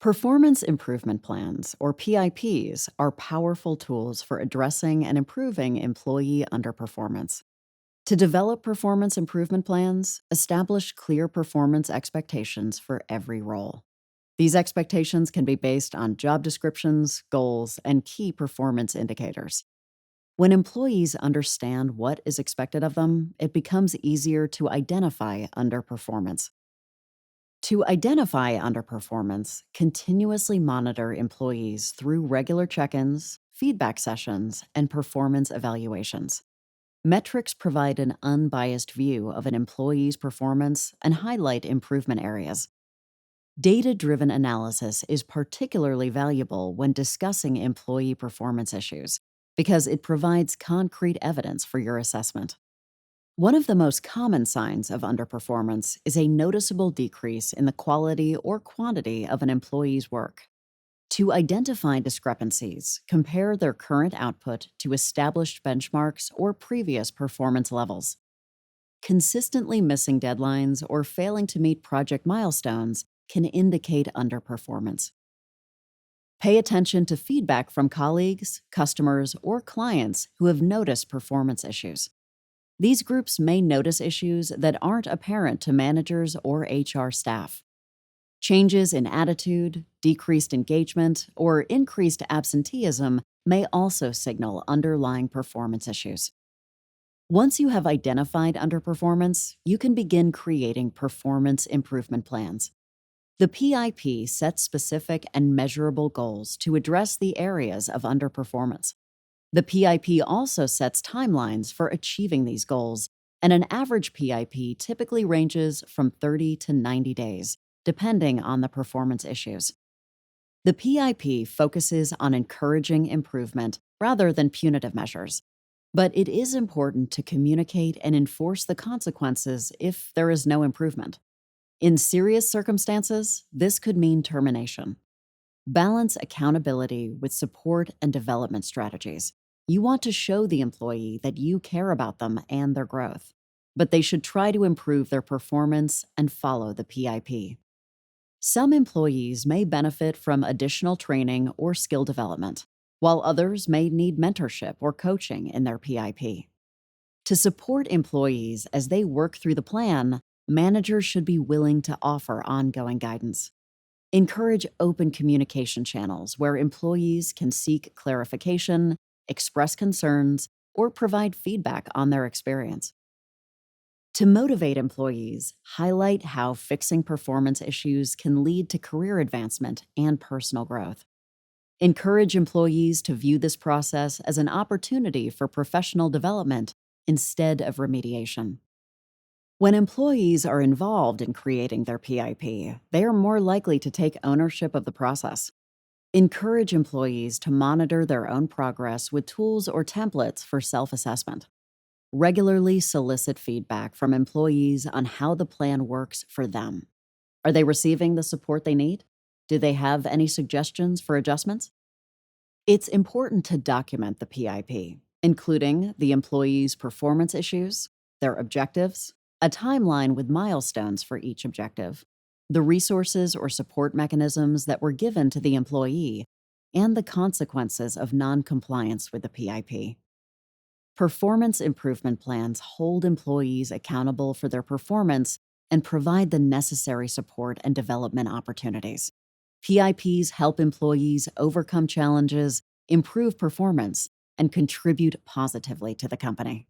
Performance improvement plans, or PIPs, are powerful tools for addressing and improving employee underperformance. To develop performance improvement plans, establish clear performance expectations for every role. These expectations can be based on job descriptions, goals, and key performance indicators. When employees understand what is expected of them, it becomes easier to identify underperformance. To identify underperformance, continuously monitor employees through regular check ins, feedback sessions, and performance evaluations. Metrics provide an unbiased view of an employee's performance and highlight improvement areas. Data driven analysis is particularly valuable when discussing employee performance issues because it provides concrete evidence for your assessment. One of the most common signs of underperformance is a noticeable decrease in the quality or quantity of an employee's work. To identify discrepancies, compare their current output to established benchmarks or previous performance levels. Consistently missing deadlines or failing to meet project milestones can indicate underperformance. Pay attention to feedback from colleagues, customers, or clients who have noticed performance issues. These groups may notice issues that aren't apparent to managers or HR staff. Changes in attitude, decreased engagement, or increased absenteeism may also signal underlying performance issues. Once you have identified underperformance, you can begin creating performance improvement plans. The PIP sets specific and measurable goals to address the areas of underperformance. The PIP also sets timelines for achieving these goals, and an average PIP typically ranges from 30 to 90 days, depending on the performance issues. The PIP focuses on encouraging improvement rather than punitive measures, but it is important to communicate and enforce the consequences if there is no improvement. In serious circumstances, this could mean termination. Balance accountability with support and development strategies. You want to show the employee that you care about them and their growth, but they should try to improve their performance and follow the PIP. Some employees may benefit from additional training or skill development, while others may need mentorship or coaching in their PIP. To support employees as they work through the plan, managers should be willing to offer ongoing guidance. Encourage open communication channels where employees can seek clarification, express concerns, or provide feedback on their experience. To motivate employees, highlight how fixing performance issues can lead to career advancement and personal growth. Encourage employees to view this process as an opportunity for professional development instead of remediation. When employees are involved in creating their PIP, they are more likely to take ownership of the process. Encourage employees to monitor their own progress with tools or templates for self-assessment. Regularly solicit feedback from employees on how the plan works for them. Are they receiving the support they need? Do they have any suggestions for adjustments? It's important to document the PIP, including the employee's performance issues, their objectives, a timeline with milestones for each objective, the resources or support mechanisms that were given to the employee, and the consequences of non-compliance with the PIP. Performance improvement plans hold employees accountable for their performance and provide the necessary support and development opportunities. PIPs help employees overcome challenges, improve performance, and contribute positively to the company.